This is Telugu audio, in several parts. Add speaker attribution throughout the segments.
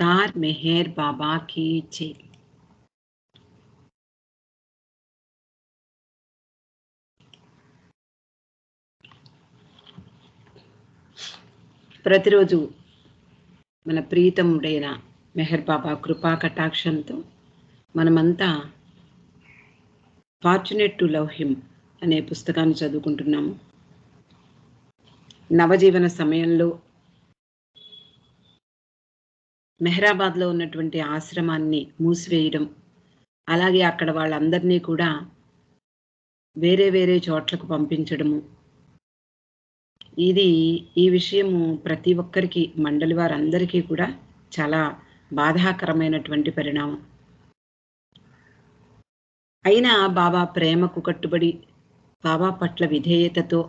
Speaker 1: अवतार मेहर बाबा की जय। ప్రతిరోజు మన ప్రీతముడైన మెహర్ బాబా కృపా కటాక్షంతో మనమంతా ఫార్చునేట్ టు లవ్ హిమ్ అనే పుస్తకాన్ని చదువుకుంటున్నాము. నవజీవన సమయంలో మెహరాబాద్లో ఉన్నటువంటి ఆశ్రమాన్ని మూసివేయడం, అలాగే అక్కడ వాళ్ళందరినీ కూడా వేరే వేరే చోట్లకు పంపించడము, ఈ విషయము ప్రతి ఒక్కరికి, మండలి వారందరికీ కూడా చాలా బాధాకరమైనటువంటి పరిణామం. అయినా బాబా ప్రేమకు కట్టుబడి, బాబా పట్ల విధేయతతో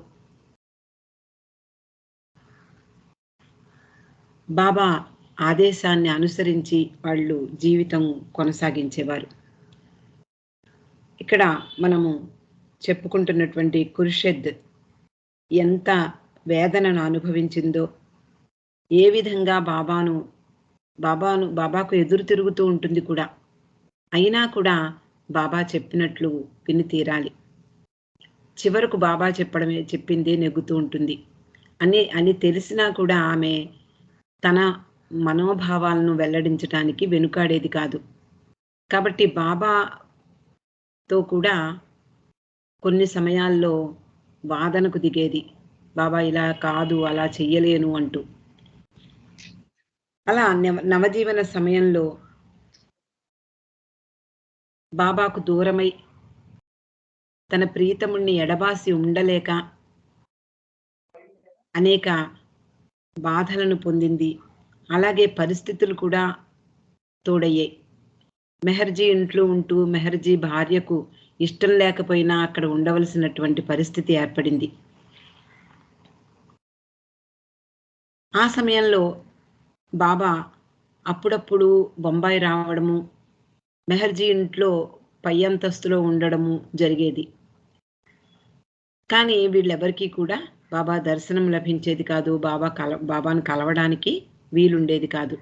Speaker 1: బాబా ఆదేశాన్ని అనుసరించి వాళ్ళు జీవితం కొనసాగించేవారు. ఇక్కడ మనము చెప్పుకుంటున్నటువంటి కుర్షెద్ ఎంత వేదనను అనుభవించిందో, ఏ విధంగా బాబాకు ఎదురు తిరుగుతూ ఉంటుంది కూడా. అయినా కూడా బాబా చెప్పినట్లు విని తీరాలి. చివరకు బాబా చెప్పిందే నెగ్గుతూ ఉంటుంది అని తెలిసినా కూడా ఆమె తన మనోభావాలను వెల్లడించడానికి వెనుకాడేది కాదు. కాబట్టి బాబాతో కూడా కొన్ని సమయాల్లో వాదనకు దిగేది. బాబా ఇలా కాదు, అలా చెయ్యలేను అంటూ. అలా నవజీవన సమయంలో బాబాకు దూరమై తన ప్రీతముణ్ణి ఎడబాసి ఉండలేక అనేక బాధలను పొందింది. అలాగే పరిస్థితులు కూడా తోడయ్యాయి. మెహర్జీ ఇంట్లో ఉంటూ మెహర్జీ భార్యకు ఇష్టం లేకపోయినా అక్కడ ఉండవలసినటువంటి పరిస్థితి ఏర్పడింది. ఆ సమయంలో బాబా అప్పుడప్పుడు బొంబాయి రావడము, మెహర్జీ ఇంట్లో పై అంతస్తులో ఉండడము జరిగేది. కానీ వీళ్ళెవరికీ కూడా బాబా దర్శనం లభించేది కాదు. బాబాను కలవడానికి వీలుండేది కాదు.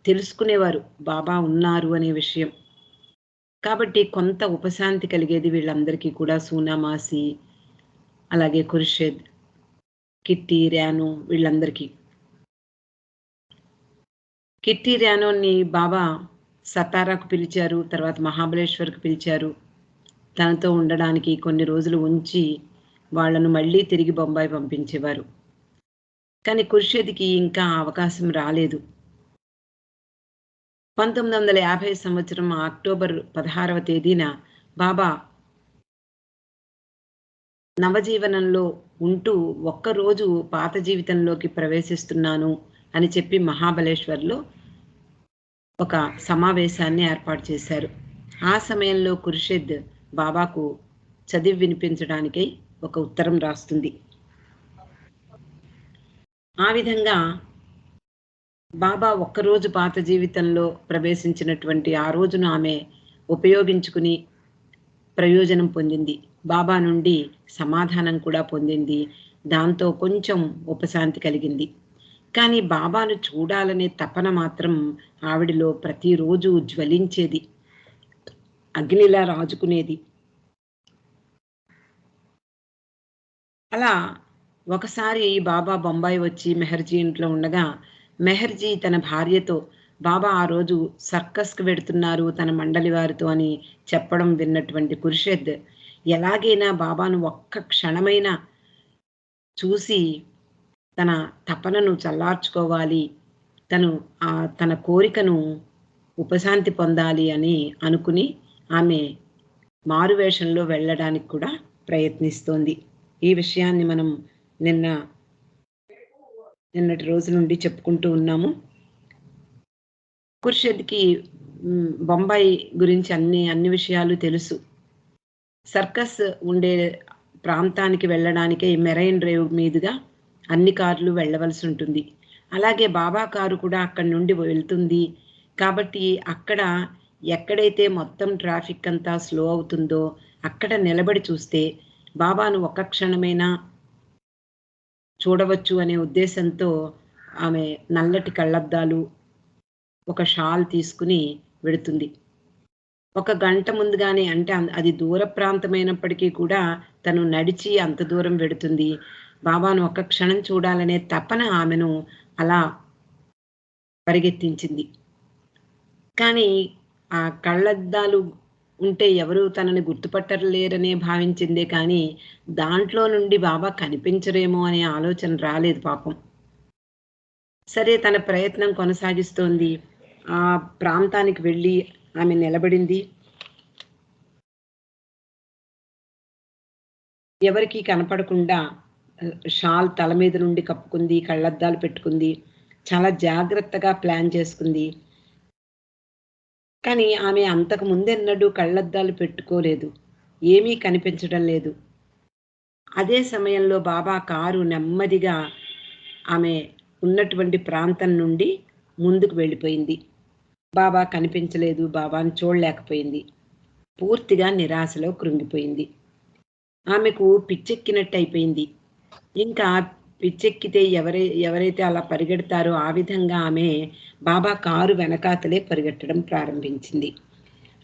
Speaker 1: తెలుసుకునేవారు బాబా ఉన్నారు అనే విషయం. కాబట్టి కొంత ఉపశాంతి కలిగేది వీళ్ళందరికీ కూడా. సూనామాసి, అలాగే ఖుర్షెద్, కిట్టి, ర్యానో, వీళ్ళందరికీ. కిట్టి, ర్యానోని బాబా సతారాకు పిలిచారు, తర్వాత మహాబలేశ్వర్కు పిలిచారు. తనతో ఉండడానికి కొన్ని రోజులు ఉంచి వాళ్లను మళ్ళీ తిరిగి బొంబాయి పంపించేవారు. కానీ ఖుర్షెద్కి ఇంకా అవకాశం రాలేదు. 1950 సంవత్సరం అక్టోబర్ 16వ తేదీన బాబా నవజీవనంలో ఉంటూ ఒక్కరోజు పాత జీవితంలోకి ప్రవేశిస్తున్నాను అని చెప్పి మహాబలేశ్వర్లో ఒక సమావేశాన్ని ఏర్పాటు చేశారు. ఆ సమయంలో ఖుర్షెద్ బాబాకు చదివి వినిపించడానికై ఒక ఉత్తరం రాస్తుంది. ఆ విధంగా బాబా ఒక్కరోజు పాత జీవితంలో ప్రవేశించినటువంటి ఆ రోజును ఆమె ఉపయోగించుకుని ప్రయోజనం పొందింది. బాబా నుండి సమాధానం కూడా పొందింది. దాంతో కొంచెం ఉపశాంతి కలిగింది. కానీ బాబాను చూడాలనే తపన మాత్రం ఆవిడిలో ప్రతిరోజు జ్వలించేది, అగ్నిలా రాజుకునేది. అలా ఒకసారి బాబా బొంబాయి వచ్చి మెహర్జీ ఇంట్లో ఉండగా, మెహర్జీ తన భార్యతో బాబా ఆ రోజు సర్కస్కు వెడుతున్నారు తన మండలి వారితో అని చెప్పడం విన్నటువంటి ఖుర్షెద్ ఎలాగైనా బాబాను ఒక్క క్షణమైనా చూసి తన తపనను చల్లార్చుకోవాలి, తన కోరికను ఉపశాంతి పొందాలి అని అనుకుని ఆమె మారువేషంలో వెళ్ళడానికి కూడా ప్రయత్నిస్తోంది. ఈ విషయాన్ని మనం నిన్నటి రోజు నుండి చెప్పుకుంటూ ఉన్నాము. ఖుర్షెద్కి బొంబాయి గురించి అన్ని విషయాలు తెలుసు. సర్కస్ ఉండే ప్రాంతానికి వెళ్ళడానికే మెరైన్ డ్రైవ్ మీదుగా అన్ని కార్లు వెళ్ళవలసి ఉంటుంది. అలాగే బాబా కారు కూడా అక్కడి నుండి వెళ్తుంది. కాబట్టి అక్కడ ఎక్కడైతే మొత్తం ట్రాఫిక్ అంతా స్లో అవుతుందో అక్కడ నిలబడి చూస్తే బాబాను ఒక్క క్షణమైనా చూడవచ్చు అనే ఉద్దేశంతో ఆమె నల్లటి కళ్ళద్దాలు, ఒక షాల్ తీసుకుని వెడుతుంది. ఒక గంట ముందుగానే అంటే అది దూర ప్రాంతమైనప్పటికీ కూడా తను నడిచి అంత దూరం వెడుతుంది. బాబాను ఒక్క క్షణం చూడాలనే తపన ఆమెను అలా పరిగెత్తించింది. కానీ ఆ కళ్ళద్దాలు ఉంటే ఎవరు తనని గుర్తుపట్టలేరనే భావించిందే కానీ, దాంట్లో నుండి బాబా కనిపించరేమో అనే ఆలోచన రాలేదు పాపం. సరే తన ప్రయత్నం కొనసాగిస్తోంది. ఆ ప్రాంతానికి వెళ్ళి ఆమె నిలబడింది. ఎవరికీ కనపడకుండా షాల్ తల మీద నుండి కప్పుకుంది. కళ్ళద్దాలు పెట్టుకుంది. చాలా జాగ్రత్తగా ప్లాన్ చేసుకుంది. కానీ ఆమె అంతకు ముందెన్నడూ కళ్ళద్దాలు పెట్టుకోలేదు. ఏమీ కనిపించడం లేదు. అదే సమయంలో బాబా కారు నెమ్మదిగా ఆమె ఉన్నటువంటి ప్రాంతం నుండి ముందుకు వెళ్ళిపోయింది. బాబా కనిపించలేదు. బాబాను చూడలేకపోయింది. పూర్తిగా నిరాశలో కృంగిపోయింది. ఆమెకు పిచ్చెక్కినట్టయిపోయింది. ఇంకా పిచ్చెక్కితే ఎవరైతే అలా పరిగెడతారో ఆ విధంగా ఆమె బాబా కారు వెనకాతలే పరిగెట్టడం ప్రారంభించింది.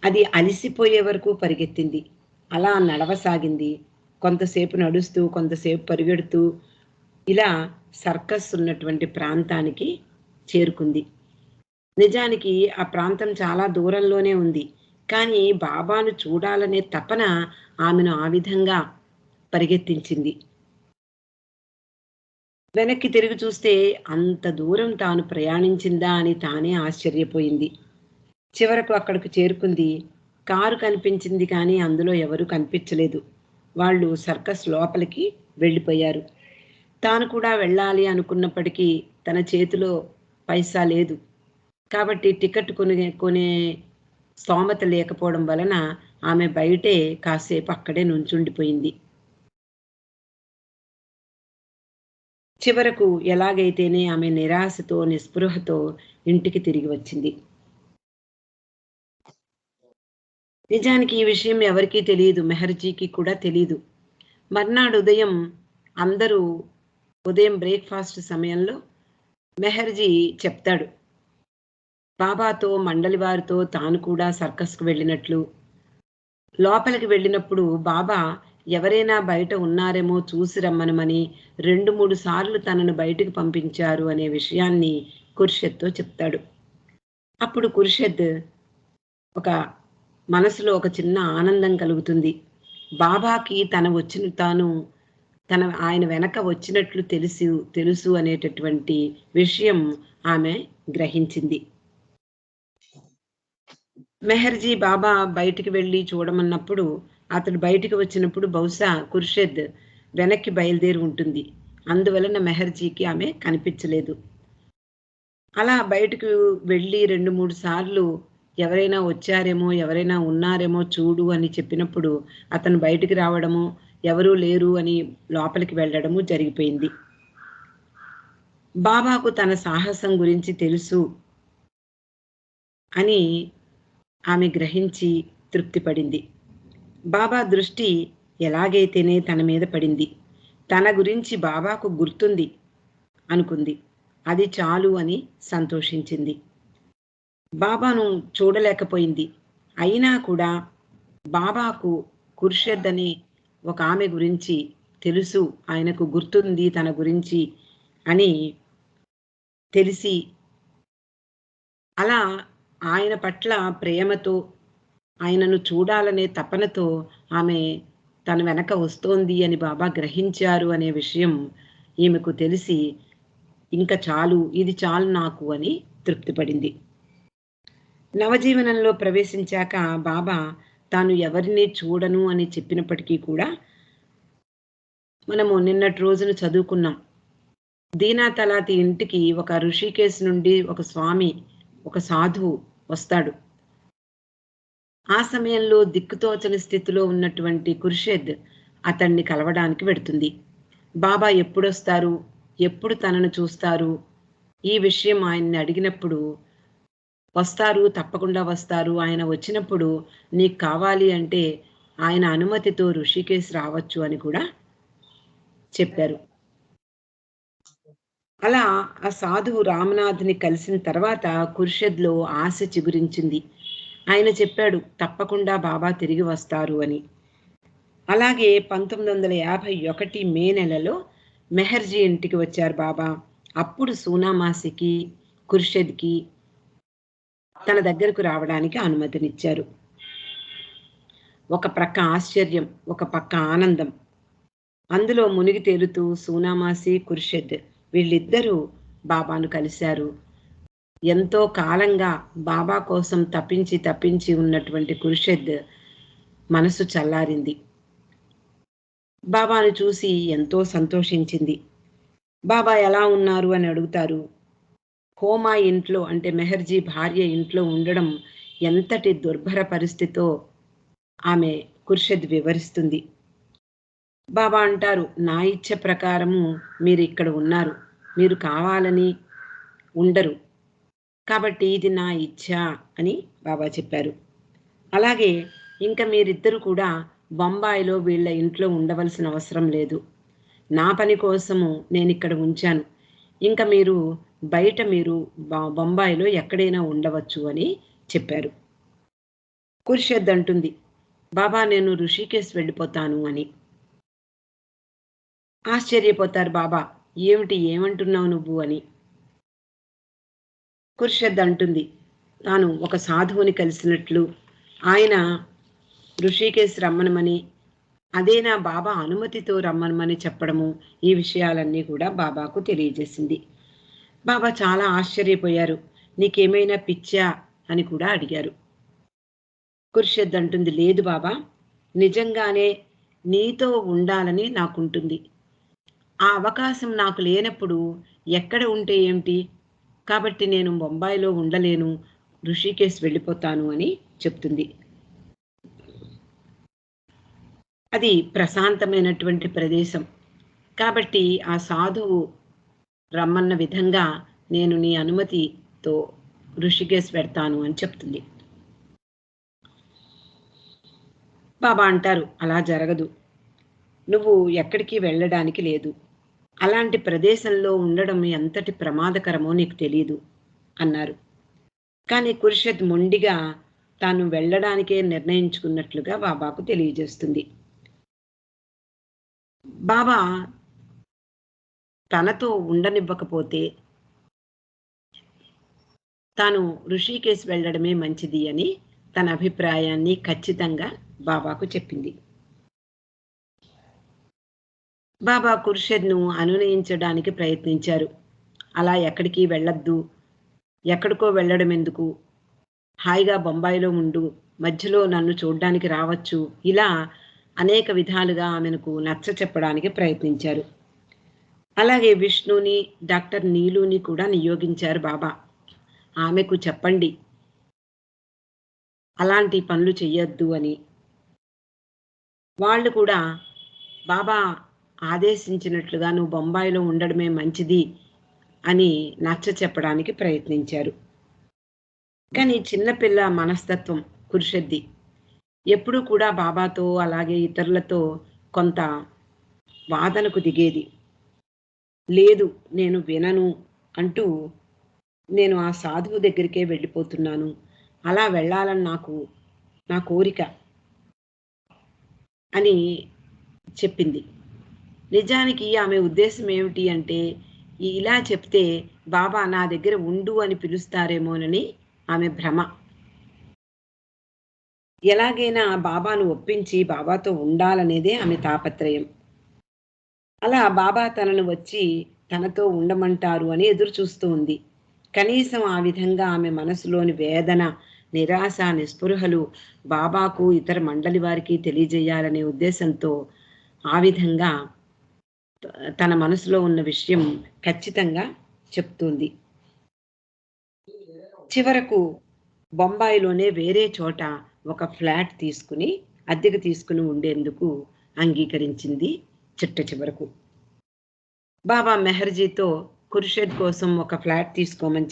Speaker 1: అది అలిసిపోయే వరకు పరిగెత్తింది. అలా నడవసాగింది. కొంతసేపు నడుస్తూ, కొంతసేపు పరిగెడుతూ ఇలా సర్కస్ ఉన్నటువంటి ప్రాంతానికి చేరుకుంది. నిజానికి ఆ ప్రాంతం చాలా దూరంలోనే ఉంది. కానీ బాబాను చూడాలనే తపన ఆమెను ఆ విధంగా పరిగెత్తించింది. వెనక్కి తిరిగి చూస్తే అంత దూరం తాను ప్రయాణించిందా అని తానే ఆశ్చర్యపోయింది. చివరకు అక్కడికి చేరుకుంది. కారు కనిపించింది కానీ అందులో ఎవరూ కనిపించలేదు. వాళ్ళు సర్కస్ లోపలికి వెళ్ళిపోయారు. తాను కూడా వెళ్ళాలి అనుకున్నప్పటికీ తన చేతిలో పైసా లేదు. కాబట్టి టికెట్ కొనే స్తోమత లేకపోవడం వలన ఆమె బయటే కాసేపు అక్కడే నుంచుండిపోయింది. చివరకు ఎలాగైతేనే ఆమె నిరాశతో, నిస్పృహతో ఇంటికి తిరిగి వచ్చింది. నిజానికి ఈ విషయం ఎవరికీ తెలియదు. మెహర్జీకి కూడా తెలీదు. మర్నాడు ఉదయం అందరూ ఉదయం బ్రేక్‌ఫాస్ట్ సమయంలో మెహర్జీ చెప్తాడు. బాబాతో, మండలి వారితో తాను కూడా సర్కస్‌కు వెళ్ళినట్లు, లోపలికి వెళ్ళినప్పుడు బాబా ఎవరైనా బయట ఉన్నారేమో చూసి రమ్మనమని 2, 3 సార్లు తనను బయటికి పంపించారు అనే విషయాన్ని ఖుర్షిద్‌తో చెప్తాడు. అప్పుడు ఖుర్షిద్ ఒక మనసులో ఒక చిన్న ఆనందం కలుగుతుంది. బాబాకి ఆయన వెనక వచ్చినట్లు తెలుసు అనేటటువంటి విషయం ఆమె గ్రహించింది. మెహర్జీ బాబా బయటికి వెళ్ళి చూడమన్నప్పుడు అతడు బయటికి వచ్చినప్పుడు బహుశా ఖుర్షిద్ వెనక్కి బయలుదేరి ఉంటుంది. అందువలన మెహర్జీకి ఆమె కనిపించలేదు. అలా బయటకు వెళ్ళి 2, 3 సార్లు ఎవరైనా వచ్చారేమో, ఎవరైనా ఉన్నారేమో చూడు అని చెప్పినప్పుడు అతను బయటికి రావడము, ఎవరూ లేరు అని లోపలికి వెళ్ళడము జరిగిపోయింది. బాబాకు తన సాహసం గురించి తెలుసు అని ఆమె గ్రహించి తృప్తిపడింది. బాబా దృష్టి ఎలాగైతేనే తన మీద పడింది. తన గురించి బాబాకు గుర్తుంది అనుకుంది. అది చాలు అని సంతోషించింది. బాబాను చూడలేకపోయింది. అయినా కూడా బాబాకు ఖుర్షిద్ అనే ఒక ఆమె గురించి తెలుసు, ఆయనకు గుర్తుంది తన గురించి అని తెలిసి అలా ఆయన పట్ల ప్రేమతో, ఆయనను చూడాలనే తపనతో ఆమె తన వెనక వస్తోంది అని బాబా గ్రహించారు అనే విషయం ఈమెకు తెలిసి, ఇంక చాలు, ఇది చాలు నాకు అని తృప్తిపడింది. నవజీవనంలో ప్రవేశించాక బాబా తాను ఎవరిని చూడను అని చెప్పినప్పటికీ కూడా మనము నిన్నటి రోజున చదువుకున్నాం. దీనా తలాతి ఇంటికి ఒక ఋషికేశ్ నుండి ఒక స్వామి, ఒక సాధువు వస్తాడు. ఆ సమయంలో దిక్కుతోచని స్థితిలో ఉన్నటువంటి ఖుర్షిద్ అతన్ని కలవడానికి వెడుతుంది. బాబా ఎప్పుడొస్తారు, ఎప్పుడు తనను చూస్తారు, ఈ విషయం ఆయన్ని అడిగినప్పుడు వస్తారు, తప్పకుండా వస్తారు. ఆయన వచ్చినప్పుడు నీకు కావాలి అంటే ఆయన అనుమతితో ఋషికేశ్ రావచ్చు అని కూడా చెప్పారు. అలా ఆ సాధువు రామనాథ్‌ని కలిసిన తర్వాత ఖుర్షిద్‌లో ఆశ చిగురించింది. ఆయన చెప్పాడు, "తప్పకుండా బాబా తిరిగి వస్తారు" అని. అలాగే 1951 మే నెలలో మెహర్జీ ఇంటికి వచ్చారు బాబా. అప్పుడు సూనామాసికి, ఖుర్షిద్‌కి తన దగ్గరకు రావడానికి అనుమతినిచ్చారు. ఒక ప్రక్క ఆశ్చర్యం, ఒక పక్క ఆనందం. అందులో మునిగి తేలుతూ సూనామాసి, ఖుర్షిద్ వీళ్ళిద్దరూ బాబాను కలిశారు. ఎంతో కాలంగా బాబా కోసం తపించి, తపించి ఉన్నటువంటి ఖుర్షిద్ మనసు చల్లారింది. బాబాను చూసి ఎంతో సంతోషించింది. బాబా ఎలా ఉన్నారు అని అడుగుతారు. హోమా ఇంట్లో అంటే మెహర్జీ భార్య ఇంట్లో ఉండడం ఎంతటి దుర్భర పరిస్థితో ఆమె ఖుర్షిద్ వివరిస్తుంది. బాబా అంటారు, "నా ఇచ్చ ప్రకారము మీరిక్కడ ఉన్నారు. మీరు కావాలని ఉండరు. కాబట్టి ఇది నా ఇచ్ఛ" అని బాబా చెప్పారు. అలాగే ఇంక మీరిద్దరూ కూడా బొంబాయిలో వీళ్ళ ఇంట్లో ఉండవలసిన అవసరం లేదు. నా పని కోసము నేనిక్కడ ఉంచాను. ఇంక మీరు బయట మీరు బొంబాయిలో ఎక్కడైనా ఉండవచ్చు అని చెప్పారు. ఖుర్షిద్ అంటుంది, "బాబా నేను ఋషికేశ్ వెళ్ళిపోతాను" అని. ఆశ్చర్యపోతారు బాబా. "ఏమిటి ఏమంటున్నావు నువ్వు" అని. ఖుర్షిద్ అంటుంది, తాను ఒక సాధువుని కలిసినట్లు, ఆయన ఋషికేశ్ రమ్మనమని, అదే నా బాబా అనుమతితో రమ్మనమని చెప్పడము, ఈ విషయాలన్నీ కూడా బాబాకు తెలియజేసింది. బాబా చాలా ఆశ్చర్యపోయారు. "నీకేమైనా పిచ్చా?" అని కూడా అడిగారు. ఖుర్షిద్ అంటుంది, "లేదు బాబా, నిజంగానే నీతో ఉండాలని నాకుంటుంది. ఆ అవకాశం నాకు లేనప్పుడు ఎక్కడ ఉంటే ఏమిటి? కాబట్టి నేను బొంబాయిలో ఉండలేను. ఋషికేశ్ వెళ్ళిపోతాను" అని చెప్తుంది. అది ప్రశాంతమైనటువంటి ప్రదేశం. కాబట్టి ఆ సాధువు రమ్మన్న విధంగా నేను నీ అనుమతితో ఋషికేశ్ వెడతాను అని చెప్తుంది. బాబా అంటారు, "అలా జరగదు. నువ్వు ఎక్కడికి వెళ్ళడానికి లేదు. అలాంటి ప్రదేశంలో ఉండడం ఎంతటి ప్రమాదకరమో నీకు తెలీదు" అన్నారు. కానీ ఖుర్షిద్ మొండిగా తాను వెళ్ళడానికే నిర్ణయించుకున్నట్లుగా బాబాకు తెలియజేస్తుంది. బాబా తనతో ఉండనివ్వకపోతే తాను ఋషికేశ్ వెళ్ళడమే మంచిది అని తన అభిప్రాయాన్ని ఖచ్చితంగా బాబాకు చెప్పింది. బాబా ఖుర్షిద్‌ను అనునయించడానికి ప్రయత్నించారు. "అలా ఎక్కడికి వెళ్ళొద్దు. ఎక్కడికో వెళ్ళడం ఎందుకు? హాయిగా బొంబాయిలో ఉండు. మధ్యలో నన్ను చూడ్డానికి రావచ్చు." ఇలా అనేక విధాలుగా ఆమెకు నచ్చచెప్పడానికి ప్రయత్నించారు. అలాగే విష్ణుని, డాక్టర్ నీలుని కూడా నియోగించారు బాబా. ఆమెకు చెప్పండి, అలాంటి పనులు చెయ్యొద్దు అని. వాళ్ళు కూడా బాబా ఆదేశించినట్లుగా నువ్వు బొంబాయిలో ఉండడమే మంచిది అని నచ్చచెప్పడానికి ప్రయత్నించారు. కానీ చిన్నపిల్ల మనస్తత్వం ఖుర్షిద్ది. ఎప్పుడూ కూడా బాబాతో అలాగే ఇతరులతో కొంత వాదనకు దిగేది. లేదు నేను వినను అంటూ నేను ఆ సాధువు దగ్గరికే వెళ్ళిపోతున్నాను. అలా వెళ్ళాలని నా కోరిక అని చెప్పింది. నిజానికి ఆమె ఉద్దేశ్యం ఏమిటి అంటే, ఇలా చెప్తే బాబా నా దగ్గర ఉండు అని పిలుస్తారేమోనని ఆమె భ్రమ. ఎలాగైనా బాబాను ఒప్పించి బాబాతో ఉండాలనేదే ఆమె తాపత్రయం. అలా బాబా తనను వచ్చి తనతో ఉండమంటారు అని ఎదురు చూస్తూ ఉంది. కనీసం ఆ విధంగా ఆమె మనసులోని వేదన, నిరాశ, నిస్పృహలు బాబాకు, ఇతర మండలి వారికి తెలియజేయాలనే ఉద్దేశంతో ఆ విధంగా తన మనసులో ఉన్న విషయం ఖచ్చితంగా చెప్తుంది. చివరకు బొంబాయిలోనే వేరే చోట ఒక ఫ్లాట్ తీసుకుని, అద్దెకు తీసుకుని ఉండేందుకు అంగీకరించింది చిట్ట చివరకు. బాబా మెహర్జీతో ఖుర్షిద్ కోసం ఒక ఫ్లాట్ తీసుకోమని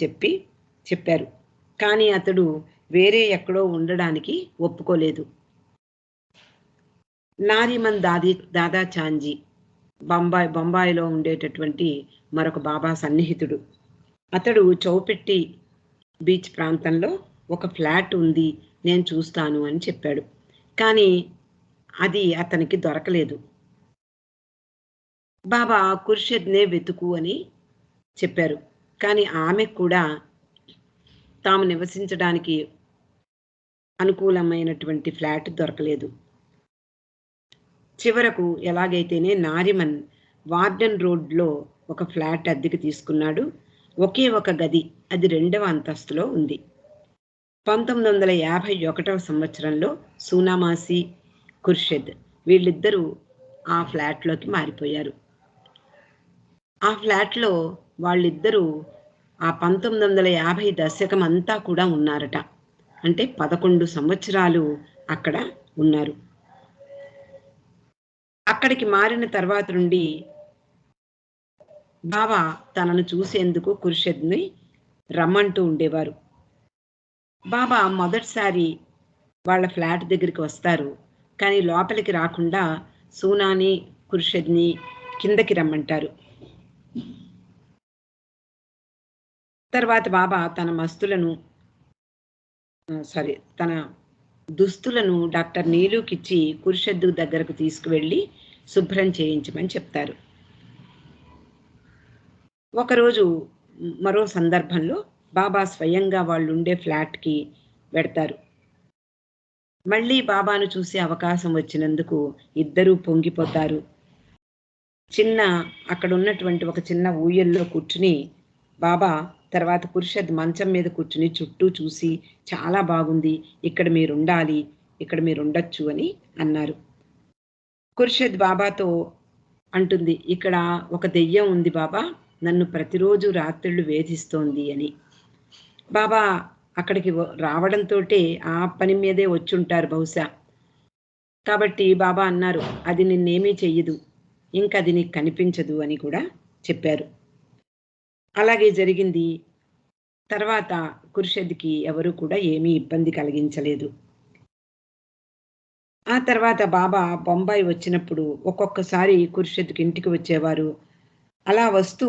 Speaker 1: చెప్పారు. కానీ అతడు వేరే ఎక్కడో ఉండడానికి ఒప్పుకోలేదు. నారిమన్ దాదా చాంజీ బొంబాయిలో ఉండేటటువంటి మరొక బాబా సన్నిహితుడు. అతడు చౌపెట్టి బీచ్ ప్రాంతంలో ఒక ఫ్లాట్ ఉంది, నేను చూస్తాను అని చెప్పాడు. కానీ అది అతనికి దొరకలేదు. బాబా ఖుర్షిద్‌నే వెతుకు అని చెప్పారు. కానీ ఆమెకు కూడా తాము నివసించడానికి అనుకూలమైనటువంటి ఫ్లాట్ దొరకలేదు. చివరకు ఎలాగైతేనే నారిమన్ వార్డెన్ రోడ్‌లో ఒక ఫ్లాట్ అద్దెకు తీసుకున్నాడు. ఒకే ఒక గది, అది 2వ అంతస్తులో ఉంది. 1951వ సంవత్సరంలో సూనామాసి, ఖుర్షిద్ వీళ్ళిద్దరూ ఆ ఫ్లాట్‌లోకి మారిపోయారు. ఆ ఫ్లాట్‌లో వాళ్ళిద్దరూ ఆ 1950 దశకమంతా కూడా ఉన్నారట. అంటే 11 సంవత్సరాలు అక్కడ ఉన్నారు. అక్కడికి మారిన తర్వాత నుండి బాబా తనను చూసేందుకు ఖుర్షిద్‌ని రమ్మంటూ ఉండేవారు. బాబా మొదటిసారి వాళ్ళ ఫ్లాట్ దగ్గరికి వస్తారు. కానీ లోపలికి రాకుండా సూనాని, ఖుర్షిద్‌ని కిందకి రమ్మంటారు. తర్వాత బాబా తన దుస్తులను డాక్టర్ నీలుకిచ్చి ఖుర్షిద్ దగ్గరకు తీసుకువెళ్ళి శుభ్రం చేయించమని చెప్తారు. ఒకరోజు మరో సందర్భంలో బాబా స్వయంగా వాళ్ళుండే ఫ్లాట్‌కి వెడతారు. మళ్ళీ బాబాను చూసే అవకాశం వచ్చినందుకు ఇద్దరూ పొంగిపోతారు. అక్కడున్నటువంటి ఒక చిన్న ఊయల్లో కూర్చుని బాబా తర్వాత ఖుర్షిద్ మంచం మీద కూర్చుని చుట్టూ చూసి, చాలా బాగుంది, ఇక్కడ మీరుండాలి, ఇక్కడ మీరుండొచ్చు అని అన్నారు. ఖుర్షిద్ బాబాతో అంటుంది, ఇక్కడ ఒక దెయ్యం ఉంది బాబా, నన్ను ప్రతిరోజు రాత్రిళ్ళు వేధిస్తోంది అని. బాబా అక్కడికి రావడంతోటే ఆ పని మీదే వచ్చుంటారు బహుశా. కాబట్టి బాబా అన్నారు, అది నిన్నేమీ చెయ్యదు, ఇంకది నీకు కనిపించదు అని కూడా చెప్పారు. అలాగే జరిగింది. తర్వాత ఖుర్షిద్‌కి ఎవరు కూడా ఏమీ ఇబ్బంది కలిగించలేదు. ఆ తర్వాత బాబా బొంబాయి వచ్చినప్పుడు ఒక్కొక్కసారి ఖుర్షిద్‌కి ఇంటికి వచ్చేవారు. అలా వస్తూ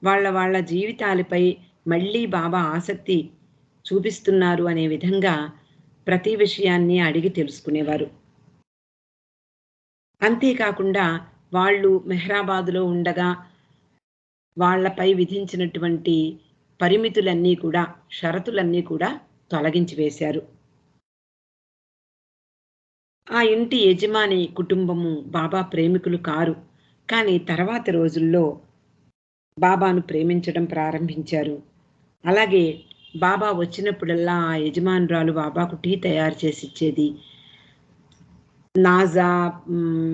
Speaker 1: వాళ్ళ జీవితాలపై మళ్ళీ బాబా ఆసక్తి చూపిస్తున్నారు అనే విధంగా ప్రతి విషయాన్ని అడిగి తెలుసుకునేవారు. అంతేకాకుండా వాళ్ళు మెహ్రాబాద్‌లో ఉండగా వాళ్ళపై విధించినటువంటి పరిమితులన్నీ కూడా, షరతులన్నీ కూడా తొలగించి వేశారు. ఆ ఇంటి యజమాని కుటుంబము బాబా ప్రేమికులు కారు. కానీ తర్వాత రోజుల్లో బాబాను ప్రేమించడం ప్రారంభించారు. అలాగే బాబా వచ్చినప్పుడల్లా ఆ యజమానురాలు బాబాకు టీ తయారు చేసి ఇచ్చేది. నాజా,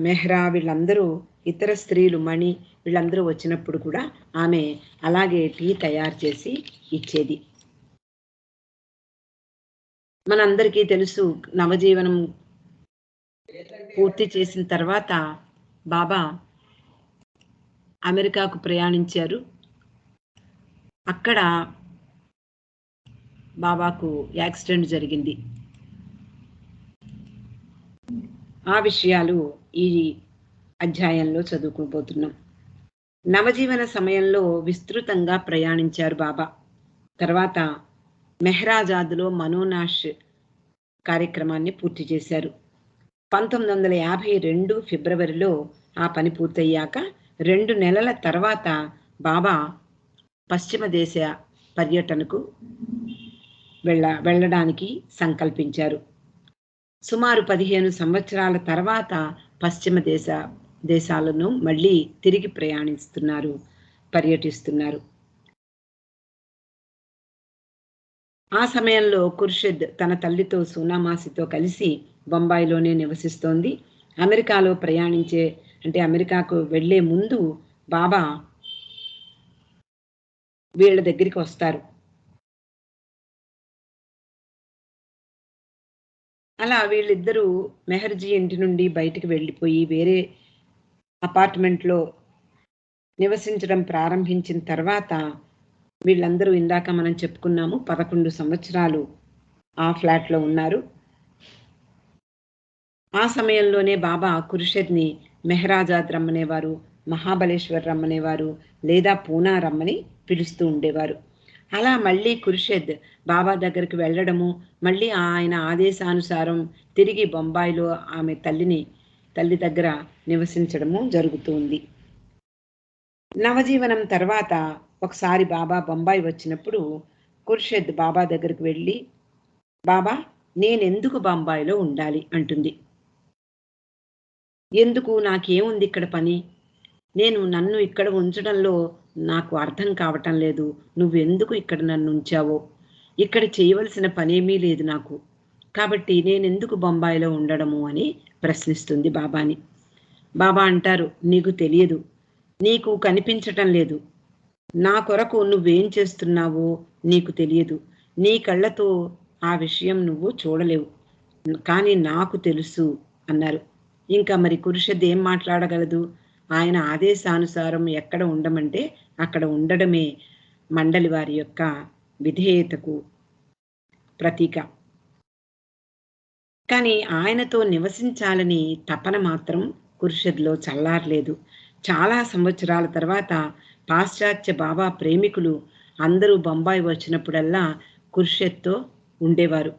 Speaker 1: మెహ్రా వీళ్ళందరూ, ఇతర స్త్రీలు, మణి వీళ్ళందరూ వచ్చినప్పుడు కూడా ఆమె అలాగే టీ తయారు చేసి ఇచ్చేది. మనందరికీ తెలుసు, నవజీవనం పూర్తి చేసిన తర్వాత బాబా అమెరికాకు ప్రయాణించారు. అక్కడ బాబాకు యాక్సిడెంట్ జరిగింది. ఆ విషయాలు ఈ అధ్యాయంలో చదువుకోబోతున్నాం. నవజీవన సమయంలో విస్తృతంగా ప్రయాణించారు బాబా. తర్వాత మెహ్రాజాద్‌లో మనోనాష్ కార్యక్రమాన్ని పూర్తి చేశారు. 1952 ఫిబ్రవరిలో ఆ పని పూర్తయ్యాక 2 నెలల తర్వాత బాబా పశ్చిమ దేశ పర్యటనకు వెళ్ళడానికి సంకల్పించారు. సుమారు 15 సంవత్సరాల తర్వాత పశ్చిమ దేశాలను మళ్ళీ తిరిగి పర్యటిస్తున్నారు. ఆ సమయంలో ఖుర్షిద్ తన తల్లితో సూనామాసితో కలిసి బొంబాయిలోనే నివసిస్తోంది. అమెరికాలో అమెరికాకు వెళ్లే ముందు బాబా వీళ్ళ దగ్గరికి వస్తారు. అలా వీళ్ళిద్దరూ మెహర్జీ ఇంటి నుండి బయటికి వెళ్ళిపోయి వేరే అపార్ట్మెంట్‌లో నివసించడం ప్రారంభించిన తర్వాత వీళ్ళందరూ ఇందాక మనం చెప్పుకున్నాము 11 సంవత్సరాలు ఆ ఫ్లాట్‌లో ఉన్నారు. ఆ సమయంలోనే బాబా ఖుర్షిద్‌ని మెహ్రాజాద్ రమ్మనేవారు. మహాబలేశ్వర్ రమ్మనేవారు, లేదా పూనా రమ్మని పిలుస్తూ ఉండేవారు. అలా మళ్ళీ ఖుర్షిద్ బాబా దగ్గరికి వెళ్ళడము, మళ్ళీ ఆయన ఆదేశానుసారం తిరిగి బొంబాయిలో ఆమె తల్లి దగ్గర నివసించడము జరుగుతూ ఉంది. నవజీవనం తర్వాత ఒకసారి బాబా బొంబాయి వచ్చినప్పుడు ఖుర్షిద్ బాబా దగ్గరికి వెళ్ళి, బాబా, నేనెందుకు బొంబాయిలో ఉండాలి అంటుంది. ఎందుకు? నాకేముంది ఇక్కడ పని? నన్ను ఇక్కడ ఉంచడంలో నాకు అర్థం కావటం లేదు. నువ్వెందుకు ఇక్కడ నన్ను ఉంచావో? ఇక్కడ చేయవలసిన పనేమీ లేదు నాకు. కాబట్టి నేనెందుకు బొంబాయిలో ఉండడము అని ప్రశ్నిస్తుంది బాబాని. బాబా అంటారు, నీకు తెలియదు. నీకు కనిపించటం లేదు. నా కొరకు నువ్వేం చేస్తున్నావో నీకు తెలియదు. నీ కళ్ళతో ఆ విషయం నువ్వు చూడలేవు. కానీ నాకు తెలుసు అన్నారు. ఇంకా మరి ఖుర్షిద్ ఏం మాట్లాడగలదు? ఆయన ఆదేశానుసారం ఎక్కడ ఉండమంటే అక్కడ ఉండడమే మండలి వారి యొక్క విధేయతకు ప్రతీక. కానీ ఆయనతో నివసించాలని తపన మాత్రం ఖుర్షిద్లో చల్లారలేదు. చాలా సంవత్సరాల తర్వాత పాశ్చాత్య బాబా ప్రేమికులు అందరూ బొంబాయి వచ్చినప్పుడల్లా ఖుర్షిద్తో ఉండేవారు.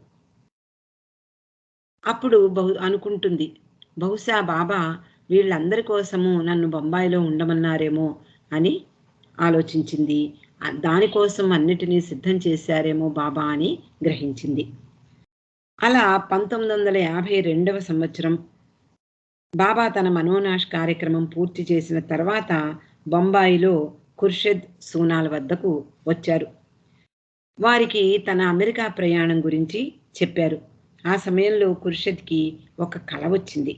Speaker 1: అప్పుడు అనుకుంటుంది, బహుశా బాబా వీళ్ళందరి కోసము నన్ను బొంబాయిలో ఉండమన్నారేమో అని ఆలోచించింది. దానికోసం అన్నిటినీ సిద్ధం చేశారేమో బాబా అని గ్రహించింది. అలా 1952వ సంవత్సరం బాబా తన మనోనాష్ కార్యక్రమం పూర్తి చేసిన తర్వాత బొంబాయిలో ఖుర్షిద్ సూనాల వద్దకు వచ్చారు. వారికి తన అమెరికా ప్రయాణం గురించి చెప్పారు. ఆ సమయంలో ఖుర్షిద్కి ఒక కల వచ్చింది.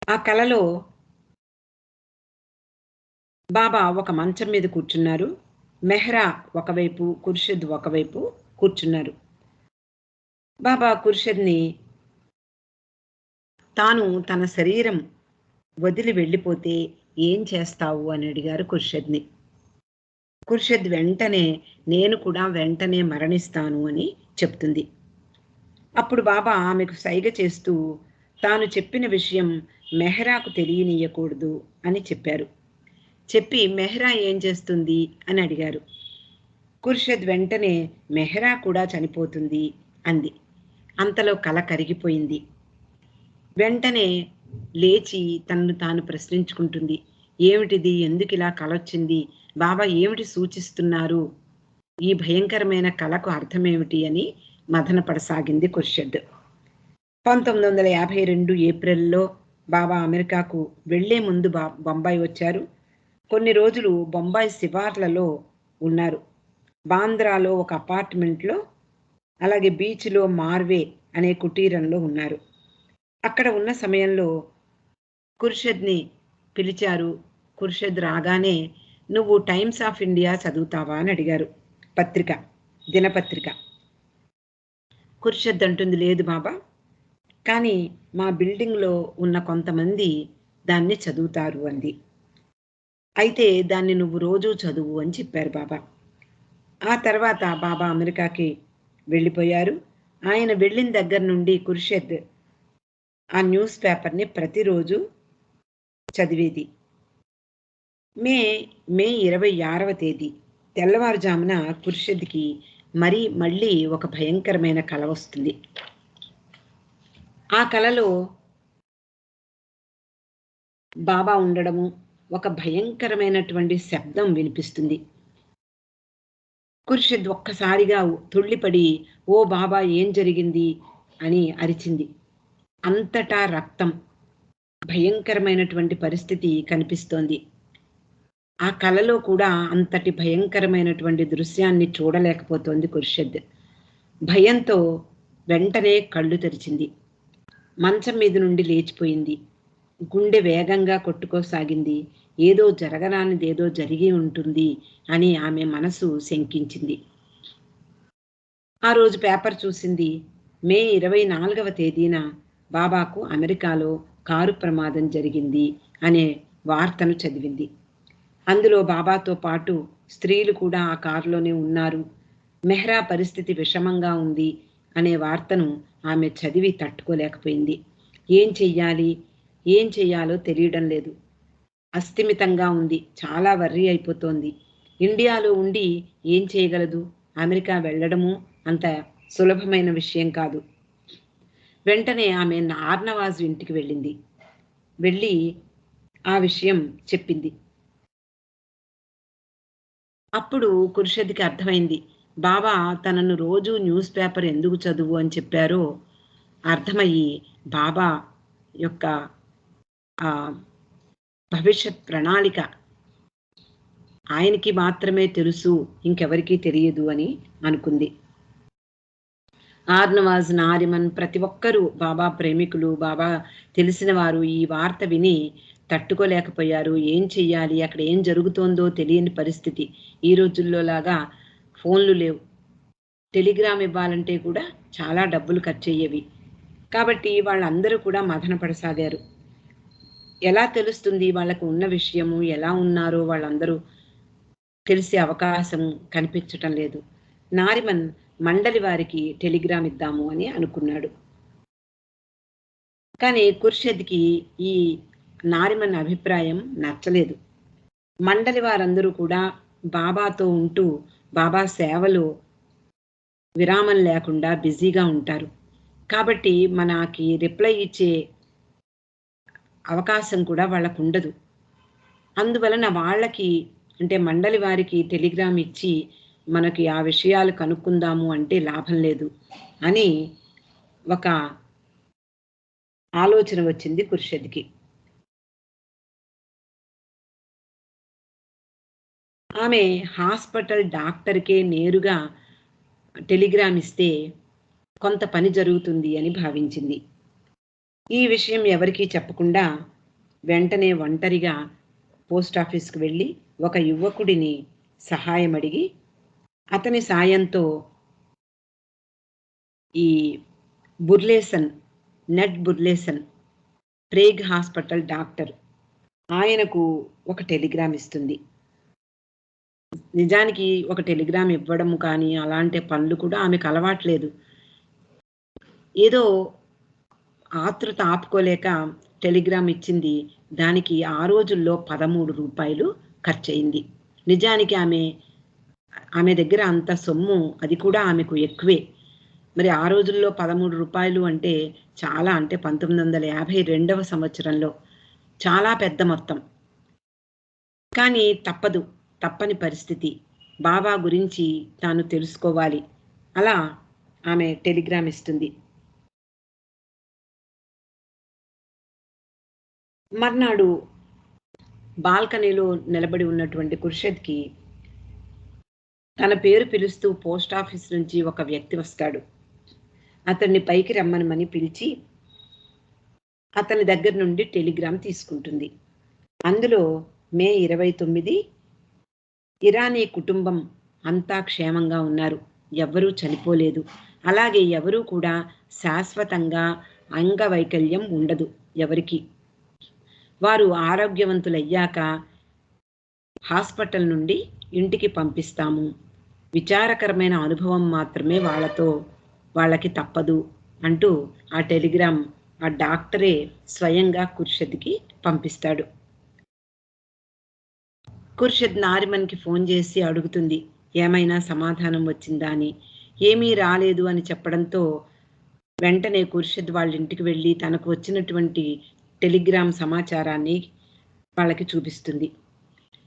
Speaker 1: ఆ కలలో బాబా ఒక మంచం మీద కూర్చున్నారు. మెహ్రా ఒకవైపు, ఖుర్షిద్ ఒకవైపు కూర్చున్నారు. బాబా ఖుర్షిద్ని తాను తన శరీరం వదిలి వెళ్ళిపోతే ఏం చేస్తావు అని అడిగారు ఖుర్షిద్ని. ఖుర్షిద్ వెంటనే నేను కూడా వెంటనే మరణిస్తాను అని చెప్తుంది. అప్పుడు బాబా ఆమెకు సైగ చేస్తూ తాను చెప్పిన విషయం మెహ్రాకు తెలియనీయకూడదు అని చెప్పారు. చెప్పి మెహ్రా ఏం చేస్తుంది అని అడిగారు. ఖుర్షిద్ వెంటనే మెహ్రా కూడా చనిపోతుంది అంది. అంతలో కల కరిగిపోయింది. వెంటనే లేచి తనను తాను ప్రశ్నించుకుంటుంది. ఏమిటిది? ఎందుకు ఇలా కలొచ్చింది? బాబా ఏమిటి సూచిస్తున్నారు? ఈ భయంకరమైన కలకు అర్థమేమిటి అని మదనపడసాగింది ఖుర్షిద్. 1952 ఏప్రిల్లో బాబా అమెరికాకు వెళ్లే ముందు బొంబాయి వచ్చారు. కొన్ని రోజులు బొంబాయి శివార్లలో ఉన్నారు. బాంద్రాలో ఒక అపార్ట్మెంట్లో, అలాగే బీచ్లో మార్వే అనే కుటీరంలో ఉన్నారు. అక్కడ ఉన్న సమయంలో ఖుర్షిద్ని పిలిచారు. ఖుర్షిద్ రాగానే నువ్వు టైమ్స్ ఆఫ్ ఇండియా చదువుతావా అని అడిగారు. దినపత్రిక. ఖుర్షిద్ అంటుంది, లేదు బాబా, కానీ మా బిల్డింగ్లో ఉన్న కొంతమంది దాన్ని చదువుతారు అంది. అయితే దాన్ని నువ్వు రోజూ చదువు అని చెప్పారు బాబా. ఆ తర్వాత బాబా అమెరికాకి వెళ్ళిపోయారు. ఆయన వెళ్ళిన దగ్గర నుండి ఖుర్షిద్ ఆ న్యూస్ పేపర్ని ప్రతిరోజు చదివేది. మే 26వ తేదీ తెల్లవారుజామున ఖుర్షిద్కి మళ్ళీ ఒక భయంకరమైన కల వస్తుంది. ఆ కలలో బాబా ఉండడము, ఒక భయంకరమైనటువంటి శబ్దం వినిపిస్తుంది. ఖుర్షిద్ ఒక్కసారిగా తుళ్ళిపడి, ఓ బాబా ఏం జరిగింది అని అరిచింది. అంతటా రక్తం, భయంకరమైనటువంటి పరిస్థితి కనిపిస్తోంది. ఆ కలలో కూడా అంతటి భయంకరమైనటువంటి దృశ్యాన్ని చూడలేకపోతోంది ఖుర్షిద్. భయంతో వెంటనే కళ్ళు తెరిచింది. మంచం మీద నుండి లేచిపోయింది. గుండె వేగంగా కొట్టుకోసాగింది. ఏదో జరగరానిదేదో జరిగి ఉంటుంది అని ఆమె మనసు శంకించింది. ఆ రోజు పేపర్ చూసింది. మే 24వ తేదీన బాబాకు అమెరికాలో కారు ప్రమాదం జరిగింది అనే వార్తను చదివింది. అందులో బాబాతో పాటు స్త్రీలు కూడా ఆ కారులోనే ఉన్నారు. మెహ్రా పరిస్థితి విషమంగా ఉంది అనే వార్తను ఆమె చదివి తట్టుకోలేకపోయింది. ఏం చెయ్యాలో తెలియడం లేదు. అస్థిమితంగా ఉంది. చాలా వర్రీ అయిపోతోంది. ఇండియాలో ఉండి ఏం చేయగలదు? అమెరికా వెళ్ళడము అంత సులభమైన విషయం కాదు. వెంటనే ఆమె నార్నవాజు ఇంటికి వెళ్ళింది. వెళ్ళి ఆ విషయం చెప్పింది. అప్పుడు ఖుర్షద్‌కి అర్థమైంది. బాబా తనను రోజూ న్యూస్ పేపర్ ఎందుకు చదువు అని చెప్పారో అర్థమయ్యి, బాబా యొక్క ఆహ్, భవిష్యత్ ప్రణాళిక ఆయనకి మాత్రమే తెలుసు, ఇంకెవరికీ తెలియదు అని అనుకుంది. ఆర్నవాజ్, నారిమన్ ప్రతి ఒక్కరూ బాబా ప్రేమికులు, బాబా తెలిసిన వారు ఈ వార్త విని తట్టుకోలేకపోయారు. ఏం చెయ్యాలి? అక్కడ ఏం జరుగుతోందో తెలియని పరిస్థితి. ఈ రోజుల్లో లాగా ఫోన్‌లు లేవు. టెలిగ్రామ్ ఇవ్వాలంటే కూడా చాలా డబ్బులు ఖర్చయ్యేవి. కాబట్టి వాళ్ళందరూ కూడా మథన పడసాగారు. ఎలా తెలుస్తుంది వాళ్ళకు ఉన్న విషయము, ఎలా ఉన్నారో వాళ్ళందరూ తెలిసే అవకాశం కనిపించటం లేదు. నారిమన్ మండలి వారికి టెలిగ్రామ్ ఇద్దాము అని అనుకున్నాడు. కానీ ఖుర్షద్‌కి ఈ నారిమన్ అభిప్రాయం నచ్చలేదు. మండలి వారందరూ కూడా బాబాతో ఉంటూ, బాబా సేవలో విరామం లేకుండా బిజీగా ఉంటారు. కాబట్టి మనకి రిప్లై ఇచ్చే అవకాశం కూడా వాళ్ళకుండదు. అందువలన వాళ్ళకి అంటే మండలి వారికి టెలిగ్రామ్ ఇచ్చి, మనకి ఆ విషయాలు కనుక్కుందాము అంటే లాభం లేదు అని ఒక ఆలోచన వచ్చింది ఖుర్షద్‌కి. ఆమె హాస్పిటల్ డాక్టర్‌కే నేరుగా టెలిగ్రామ్ ఇస్తే కొంత పని జరుగుతుంది అని భావించింది. ఈ విషయం ఎవరికీ చెప్పకుండా వెంటనే ఒంటరిగా పోస్ట్ ఆఫీస్‌కి వెళ్ళి ఒక యువకుడిని సహాయం అడిగి, అతని సాయంతో ఈ బుర్లేసన్, నెడ్ బుర్లేసన్ ప్రేగ్ హాస్పిటల్ డాక్టర్ ఆయనకు ఒక టెలిగ్రామ్ ఇస్తుంది. నిజానికి ఒక టెలిగ్రామ్ ఇవ్వడం కానీ, అలాంటి పనులు కూడా ఆమెకు అలవాట్లేదు. ఏదో ఆతృత ఆపుకోలేక టెలిగ్రామ్ ఇచ్చింది. దానికి ఆ రోజుల్లో రూ. 13 ఖర్చయింది. నిజానికి ఆమె దగ్గర అంత సొమ్ము అది కూడా ఆమెకు ఎక్కువే. మరి ఆ రోజుల్లో రూ. 13 అంటే చాలా అంటే 1952వ సంవత్సరంలో చాలా పెద్ద మొత్తం. కానీ తప్పదు. తప్పని పరిస్థితి. బాబా గురించి తాను తెలుసుకోవాలి. అలా ఆమె టెలిగ్రామ్ ఇస్తుంది. మర్నాడు బాల్కనీలో నిలబడి ఉన్నటువంటి ఖుర్షద్‌కి తన పేరు పిలుస్తూ పోస్ట్ ఆఫీస్ నుంచి ఒక వ్యక్తి వస్తాడు. అతన్ని పైకి రమ్మనమని పిలిచి, అతని దగ్గర నుండి టెలిగ్రామ్ తీసుకుంటుంది. అందులో మే 29 ఇరానీ కుటుంబం అంతా క్షేమంగా ఉన్నారు. ఎవ్వరూ చనిపోలేదు. అలాగే ఎవరూ కూడా శాశ్వతంగా అంగవైకల్యం ఉండదు ఎవరికీ. వారు ఆరోగ్యవంతులయ్యాక హాస్పిటల్ నుండి ఇంటికి పంపిస్తాము. విచారకరమైన అనుభవం మాత్రమే వాళ్ళకి తప్పదు అంటూ ఆ టెలిగ్రామ్ ఆ డాక్టరే స్వయంగా ఖుర్షద్‌కి పంపిస్తాడు. ఖుర్షద్ నారిమన్‌కి ఫోన్ చేసి అడుగుతుంది. ఏమైనా సమాధానం వచ్చిందా అని. ఏమీ రాలేదు అని చెప్పడంతో వెంటనే ఖుర్షద్ వాళ్ళ ఇంటికి వెళ్ళి తనకు వచ్చినటువంటి టెలిగ్రామ్ సమాచారాన్ని వాళ్ళకి చూపిస్తుంది.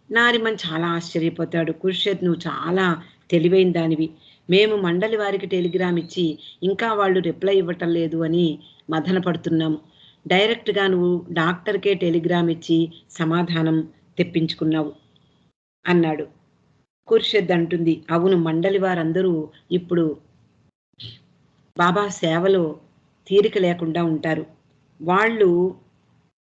Speaker 1: నారిమన్ చాలా ఆశ్చర్యపోతాడు. ఖుర్షద్ నువ్వు చాలా తెలివైన దానివి. మేము మండలి వారికి టెలిగ్రామ్ ఇచ్చి ఇంకా వాళ్ళు రిప్లై ఇవ్వటం లేదు అని మథన పడుతున్నాము. డైరెక్ట్‌గా నువ్వు డాక్టర్‌కే టెలిగ్రామ్ ఇచ్చి సమాధానం తెప్పించుకున్నావు అన్నాడు. ఖుర్షద్ అంటుంది, అవును మండలి వారందరూ ఇప్పుడు బాబా సేవలో తీరిక లేకుండా ఉంటారు. వాళ్ళు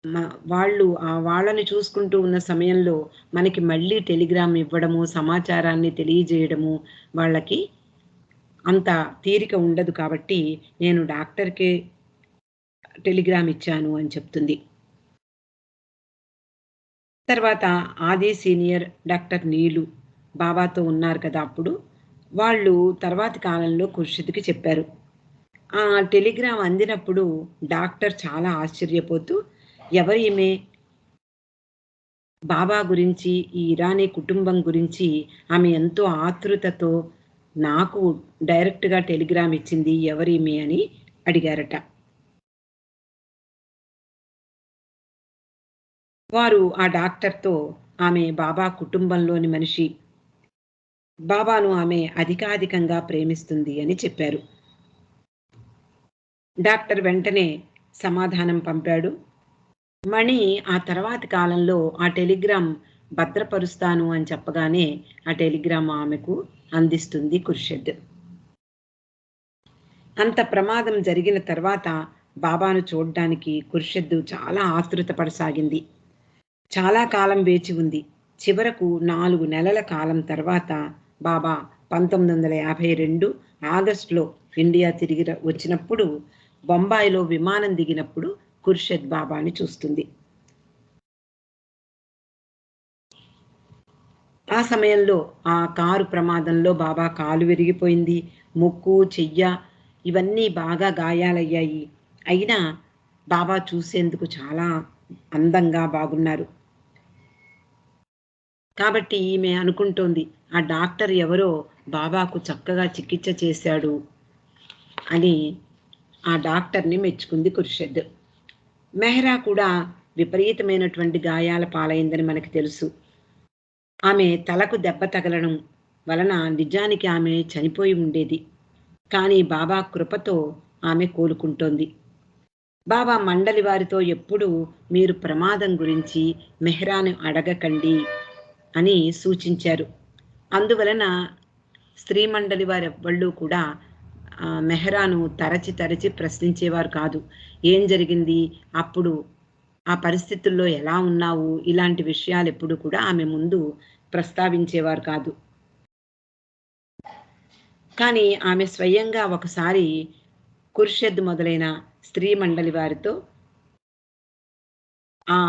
Speaker 1: మ వాళ్ళు వాళ్ళని చూసుకుంటూ ఉన్న సమయంలో మనకి మళ్ళీ టెలిగ్రామ్ ఇవ్వడము, సమాచారాన్ని తెలియజేయడము వాళ్ళకి అంత తీరిక ఉండదు కాబట్టి నేను డాక్టర్‌కే టెలిగ్రామ్ ఇచ్చాను అని చెప్తుంది. తర్వాత ఆది సీనియర్, డాక్టర్ నీలు బాబాతో ఉన్నారు కదా అప్పుడు. వాళ్ళు తర్వాతి కాలంలో ఖుర్షిద్‌కి చెప్పారు. ఆ టెలిగ్రామ్ అందినప్పుడు డాక్టర్ చాలా ఆశ్చర్యపోతూ, ఎవరీమె? బాబా గురించి, ఈ ఇరానీ కుటుంబం గురించి ఆమె ఎంతో ఆతృతతో నాకు డైరెక్ట్‌గా టెలిగ్రామ్ ఇచ్చింది. ఎవరీమె అని అడిగారట. వారు ఆ డాక్టర్‌తో ఆమె బాబా కుటుంబంలోని మనిషి. బాబాను ఆమె అధికాధికంగా ప్రేమిస్తుంది అని చెప్పారు. డాక్టర్ వెంటనే సమాధానం పంపాడు. మణి ఆ తర్వాతి కాలంలో ఆ టెలిగ్రామ్ భద్రపరుస్తాను అని చెప్పగానే ఆ టెలిగ్రామ్ ఆమెకు అందిస్తుంది ఖుర్షిద్. అంత ప్రమాదం జరిగిన తర్వాత బాబాను చూడ్డానికి ఖుర్షిద్ చాలా ఆతృత పడసాగింది. చాలా కాలం వేచి ఉంది. చివరకు 4 నెలల కాలం తర్వాత బాబా 1952 ఆగస్టులో ఇండియా తిరిగి వచ్చినప్పుడు బొంబాయిలో విమానం దిగినప్పుడు ఖుర్షిద్ బాబాని చూస్తుంది. ఆ సమయంలో ఆ కారు ప్రమాదంలో బాబా కాలు విరిగిపోయింది. ముక్కు, చెయ్య ఇవన్నీ బాగా గాయాలయ్యాయి. అయినా బాబా చూసేందుకు చాలా అందంగా బాగున్నారు. కాబట్టి ఈమె అనుకుంటోంది, ఆ డాక్టర్ ఎవరో బాబాకు చక్కగా చికిత్స చేశాడు అని ఆ డాక్టర్‌ని మెచ్చుకుంది ఖుర్షిద్. మెహ్రా కూడా విపరీతమైనటువంటి గాయాల పాలైందని మనకి తెలుసు. ఆమె తలకు దెబ్బ తగలడం వలన నిజానికి ఆమె చనిపోయి ఉండేది. కానీ బాబా కృపతో ఆమె కోలుకుంటోంది. బాబా మండలి వారితో ఎప్పుడూ మీరు ప్రమాదం గురించి మెహ్రాను అడగకండి అని సూచించారు. అందువలన స్త్రీ మండలి వారెవ్వళ్ళు కూడా మెహ్రాను తరచి తరచి ప్రశ్నించేవారు కాదు. ఏం జరిగింది? అప్పుడు ఆ పరిస్థితుల్లో ఎలా ఉన్నావు? ఇలాంటి విషయాలెప్పుడు కూడా ఆమె ముందు ప్రస్తావించేవారు కాదు. కానీ ఆమె స్వయంగా ఒకసారి ఖుర్షిద్ మొదలైన స్త్రీ మండలి వారితో ఆ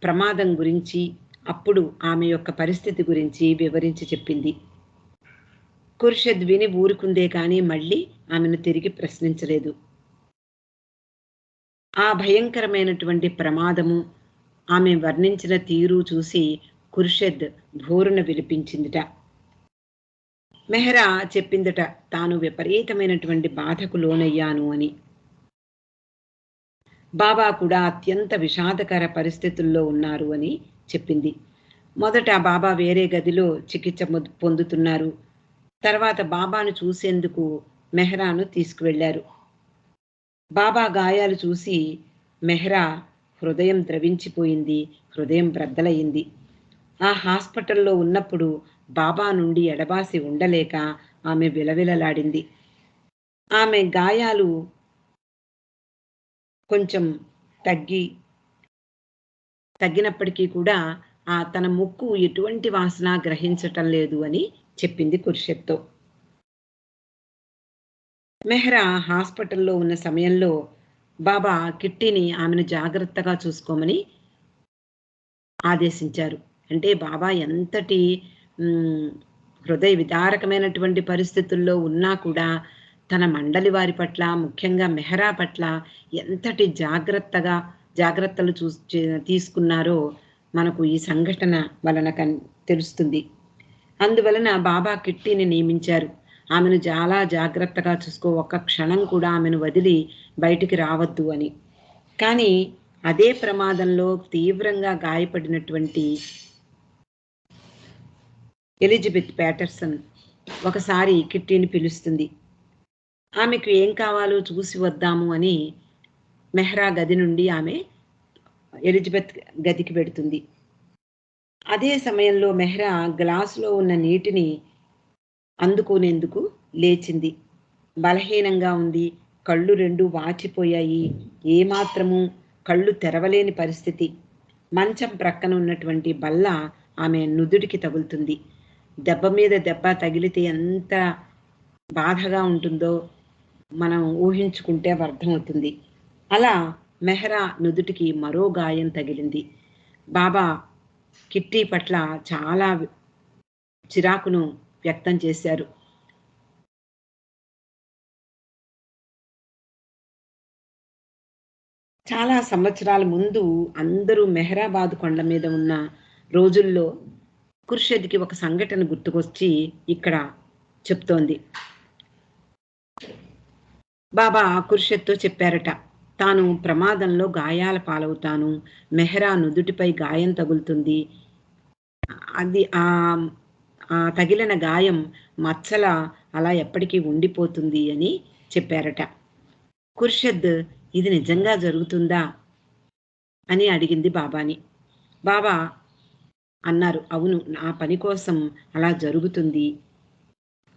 Speaker 1: ప్రమాదం గురించి, అప్పుడు ఆమె యొక్క పరిస్థితి గురించి వివరించి చెప్పింది. ఖుర్షిద్ విని ఊరుకుందే కానీ మళ్ళీ ఆమెను తిరిగి ప్రశ్నించలేదు. ఆ భయంకరమైనటువంటి ప్రమాదము, ఆమె వర్ణించిన తీరు చూసి ఖుర్షిద్ భోరున విలిపించిందిట. మెహ్రా చెప్పిందట తాను విపరీతమైనటువంటి బాధకు లోనయ్యాను అని. బాబా కూడా అత్యంత విషాదకర పరిస్థితుల్లో ఉన్నారు అని చెప్పింది. మొదట బాబా వేరే గదిలో చికిత్స పొందుతున్నారు. తర్వాత బాబాను చూసేందుకు మెహ్రాను తీసుకువెళ్లారు. బాబా గాయాలు చూసి మెహ్రా హృదయం ద్రవించిపోయింది. హృదయం బ్రద్దలయింది. ఆ హాస్పిటల్లో ఉన్నప్పుడు బాబా నుండి ఎడబాసి ఉండలేక ఆమె విలవిలలాడింది. ఆమె గాయాలు కొంచెం తగ్గి తగ్గినప్పటికీ కూడా తన ముక్కు ఎటువంటి వాసన గ్రహించటం లేదు అని చెప్పింది ఖుర్షిద్‌తో. మెహ్రా హాస్పిటల్లో ఉన్న సమయంలో బాబా కిట్టీని ఆమెను జాగ్రత్తగా చూసుకోమని ఆదేశించారు. అంటే బాబా ఎంతటి హ్మ్, హృదయ విదారకమైనటువంటి పరిస్థితుల్లో ఉన్నా కూడా తన మండలి వారి పట్ల, ముఖ్యంగా మెహ్రా పట్ల ఎంతటి జాగ్రత్తలు తీసుకున్నారో మనకు ఈ సంఘటన వలన తెలుస్తుంది. అందువలన బాబా కిట్టీని నియమించారు. ఆమెను చాలా జాగ్రత్తగా చూసుకో, ఒక్క క్షణం కూడా ఆమెను వదిలి బయటికి రావద్దు అని. కానీ అదే ప్రమాదంలో తీవ్రంగా గాయపడినటువంటి ఎలిజబెత్ ప్యాటర్సన్ ఒకసారి కిట్టీని పిలుస్తుంది. ఆమెకు ఏం కావాలో చూసి వద్దాము అని మెహ్రా గది నుండి ఆమె ఎలిజబెత్ గదికి వెడుతుంది. అదే సమయంలో మెహ్రా గ్లాసులో ఉన్న నీటిని అందుకునేందుకు లేచింది. బలహీనంగా ఉంది. కళ్ళు 2 వాచిపోయాయి. ఏమాత్రము కళ్ళు తెరవలేని పరిస్థితి. మంచం ప్రక్కన ఉన్నటువంటి బల్ల ఆమె నుదుటికి తగులుతుంది. దెబ్బ మీద దెబ్బ తగిలితే ఎంత బాధగా ఉంటుందో మనం ఊహించుకుంటే అర్థమవుతుంది. అలా మెహ్రా నుదుటికి మరో గాయం తగిలింది. బాబా కిట్టీ పట్ల చాలా చిరాకును వ్యక్తం చేశారు. చాలా సంవత్సరాల ముందు అందరూ మెహ్రాబాద్ కొండ మీద ఉన్న రోజుల్లో ఖుర్షద్కి ఒక సంఘటన గుర్తుకొచ్చి ఇక్కడ చెప్తోంది. బాబా ఖుర్షద్తో చెప్పారట, తాను ప్రమాదంలో గాయాల పాలవుతాను, మెహ్రా నుదుటిపై గాయం తగులుతుంది, అది తగిలిన గాయం మచ్చల అలా ఎప్పటికీ ఉండిపోతుంది అని చెప్పారట. ఖుర్షద్ ఇది నిజంగా జరుగుతుందా అని అడిగింది బాబాని. బాబా అన్నారు, అవును, నా పని కోసం అలా జరుగుతుంది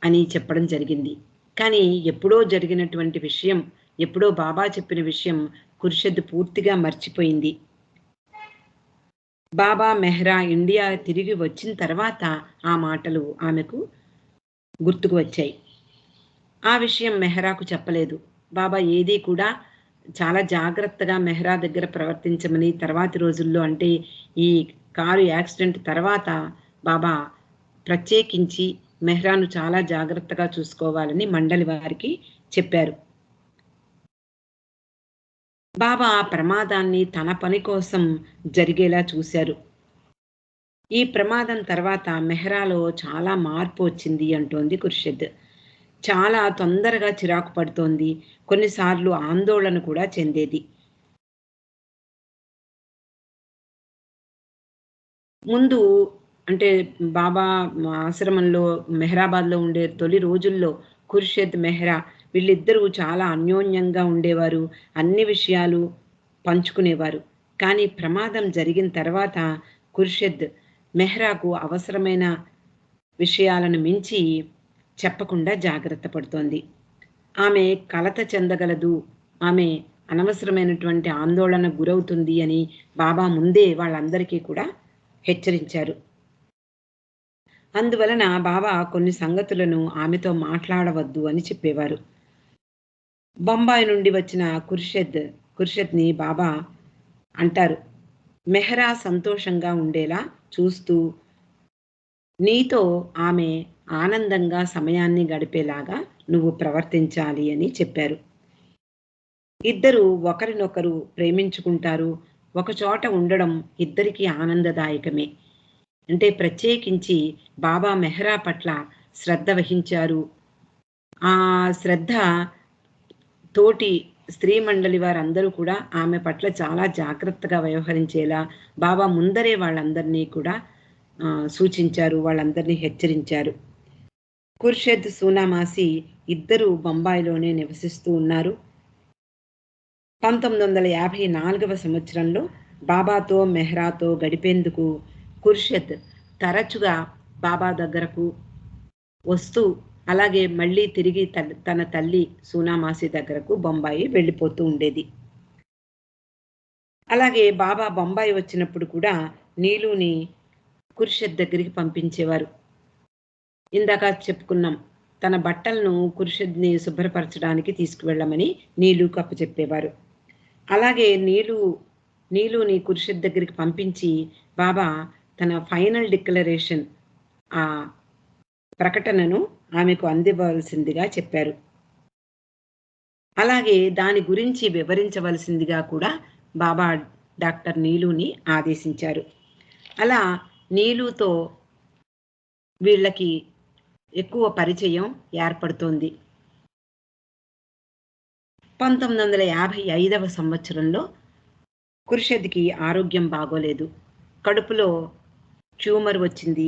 Speaker 1: అని చెప్పడం జరిగింది. కానీ ఎప్పుడో జరిగినటువంటి విషయం, ఎప్పుడో బాబా చెప్పిన విషయం ఖుర్షద్ పూర్తిగా మర్చిపోయింది. బాబా మెహ్రా ఇండియా తిరిగి వచ్చిన తర్వాత ఆ మాటలు ఆమెకు గుర్తుకు వచ్చాయి. ఆ విషయం మెహ్రాకు చెప్పలేదు. బాబా ఏదీ కూడా చాలా జాగ్రత్తగా మెహ్రా దగ్గర ప్రవర్తించమని, తర్వాతి రోజుల్లో అంటే ఈ కారు యాక్సిడెంట్ తర్వాత బాబా ప్రత్యేకించి మెహ్రాను చాలా జాగ్రత్తగా చూసుకోవాలని మండలి వారికి చెప్పారు. బాబా ఆ ప్రమాదాన్ని తన పని కోసం జరిగేలా చూశారు. ఈ ప్రమాదం తర్వాత మెహ్రాలో చాలా మార్పు వచ్చింది అంటోంది ఖుర్షద్. చాలా తొందరగా చిరాకు పడుతోంది, కొన్నిసార్లు ఆందోళన కూడా చెందేది. ముందు అంటే బాబా ఆశ్రమంలో మెహ్రాబాద్లో ఉండే తొలి రోజుల్లో ఖుర్షద్ మెహ్రా వీళ్ళిద్దరూ చాలా అన్యోన్యంగా ఉండేవారు, అన్ని విషయాలు పంచుకునేవారు. కానీ ప్రమాదం జరిగిన తర్వాత ఖుర్షద్ మెహ్రాకు అవసరమైన విషయాలను మించి చెప్పకుండా జాగ్రత్త పడుతోంది. ఆమె కలత చెందగలదు, ఆమె అనవసరమైనటువంటి ఆందోళన గురవుతుంది అని బాబా ముందే వాళ్ళందరికీ కూడా హెచ్చరించారు. అందువలన బాబా కొన్ని సంగతులను ఆమెతో మాట్లాడవద్దు అని చెప్పేవారు. బొంబాయి నుండి వచ్చిన ఖుర్షద్ని బాబా అంటారు, మెహ్రా సంతోషంగా ఉండేలా చూస్తూ నీతో ఆమె ఆనందంగా సమయాన్ని గడిపేలాగా నువ్వు ప్రవర్తించాలి అని చెప్పారు. ఇద్దరు ఒకరినొకరు ప్రేమించుకుంటారు, ఒకచోట ఉండడం ఇద్దరికీ ఆనందదాయకమే. అంటే ప్రత్యేకించి బాబా మెహ్రా పట్ల శ్రద్ధ వహించారు. ఆ శ్రద్ధ తోటి స్త్రీ మండలి వారందరూ కూడా ఆమె పట్ల చాలా జాగ్రత్తగా వ్యవహరించేలా బాబా ముందరే వాళ్ళందరినీ కూడా సూచించారు, వాళ్ళందరినీ హెచ్చరించారు. ఖుర్షద్ సూనామాసి ఇద్దరు బొంబాయిలోనే నివసిస్తూ ఉన్నారు. 1954వ సంవత్సరంలో బాబాతో మెహ్రాతో గడిపేందుకు ఖుర్షద్ తరచుగా బాబా దగ్గరకు వస్తూ, అలాగే మళ్ళీ తిరిగి తన తల్లి సూనామాసి దగ్గరకు బొంబాయి వెళ్ళిపోతూ ఉండేది. అలాగే బాబా బొంబాయి వచ్చినప్పుడు కూడా నీలుని ఖుర్షద్ దగ్గరికి పంపించేవారు. ఇందాక చెప్పుకున్నాం, తన బట్టలను ఖుర్షద్ని శుభ్రపరచడానికి తీసుకువెళ్ళమని నీలుకు అప్పచెప్పేవారు. అలాగే నీలుని ఖుర్షద్ దగ్గరికి పంపించి బాబా తన ఫైనల్ డిక్లరేషన్, ఆ ప్రకటనను ఆమెకు అందివ్వవలసిందిగా చెప్పారు. అలాగే దాని గురించి వివరించవలసిందిగా కూడా బాబా డాక్టర్ నీలుని ఆదేశించారు. అలా నీలుతో వీళ్ళకి ఎక్కువ పరిచయం ఏర్పడుతోంది. 1955వ సంవత్సరంలో ఖుర్షద్కి ఆరోగ్యం బాగోలేదు. కడుపులో ట్యూమర్ వచ్చింది.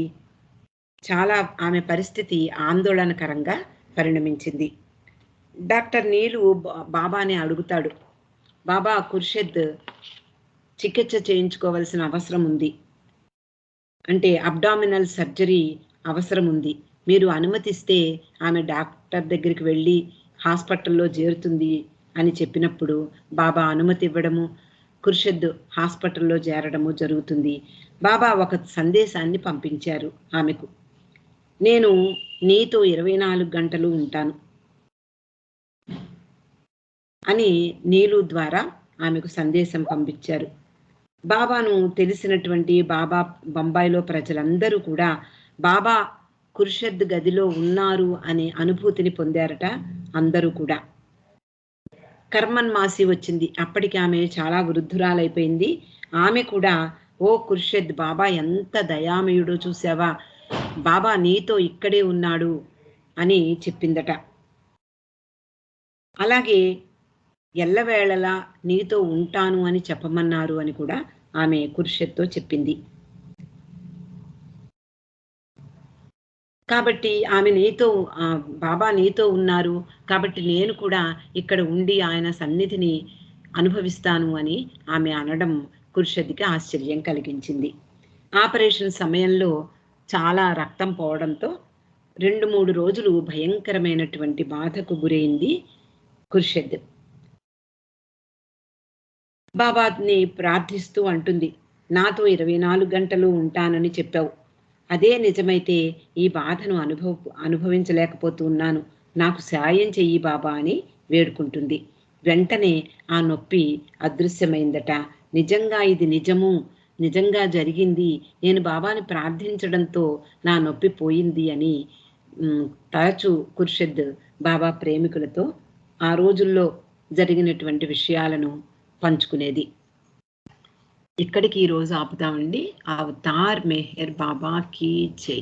Speaker 1: చాలా ఆమె పరిస్థితి ఆందోళనకరంగా పరిణమించింది. డాక్టర్ నీలు బాబాని అడుగుతాడు, బాబా ఖుర్షద్ చికిత్స చేయించుకోవాల్సిన అవసరం ఉంది, అంటే అబ్డామినల్ సర్జరీ అవసరం ఉంది, మీరు అనుమతిస్తే ఆమె డాక్టర్ దగ్గరికి వెళ్ళి హాస్పిటల్లో చేరుతుంది అని చెప్పినప్పుడు బాబా అనుమతి ఇవ్వడము, ఖుర్షద్ హాస్పిటల్లో చేరడము జరుగుతుంది. బాబా ఒక సందేశాన్ని పంపించారు ఆమెకు, నేను నీతో 24 గంటలు ఉంటాను అని నీలు ద్వారా ఆమెకు సందేశం పంపించారు. బాబాను తెలిసినటువంటి బాబా బొంబాయిలో ప్రజలందరూ కూడా బాబా ఖుర్షద్ గదిలో ఉన్నారు అనే అనుభూతిని పొందారట అందరూ కూడా. కర్మన్ మాసి వచ్చింది, అప్పటికి ఆమె చాలా వృద్ధురాలైపోయింది. ఆమె కూడా ఓ ఖుర్షద్, బాబా ఎంత దయామయుడో చూసావా, బాబా నీతో ఇక్కడే ఉన్నాడు అని చెప్పిందట. అలాగే ఎల్లవేళలా నీతో ఉంటాను అని చెప్పమన్నారు అని కూడా ఆమె ఖుర్షద్తో చెప్పింది. కాబట్టి ఆమె నీతో బాబా నీతో ఉన్నారు కాబట్టి నేను కూడా ఇక్కడ ఉండి ఆయన సన్నిధిని అనుభవిస్తాను అని ఆమె అనడం ఖుర్షద్కి ఆశ్చర్యం కలిగించింది. ఆపరేషన్ సమయంలో చాలా రక్తం పోవడంతో 2-3 రోజులు భయంకరమైనటువంటి బాధకు గురైంది ఖుర్షద్. బాబాని ప్రార్థిస్తూ అంటుంది, నాతో 24 గంటలు ఉంటానని చెప్పావు, అదే నిజమైతే ఈ బాధను అనుభవించలేకపోతున్నాను, నాకు సాయం చెయ్యి బాబా అని వేడుకుంటుంది. వెంటనే ఆ నొప్పి అదృశ్యమైందట. నిజంగా ఇది నిజము, నిజంగా జరిగింది, నేను బాబాని ప్రార్థించడంతో నా నొప్పి పోయింది అని తరచూ ఖుర్షద్ బాబా ప్రేమికులతో ఆ రోజుల్లో జరిగినటువంటి విషయాలను పంచుకునేది. ఇక్కడికి ఈరోజు ఆపుతామండి. అవతార్ మెహర్ బాబా కీ జై.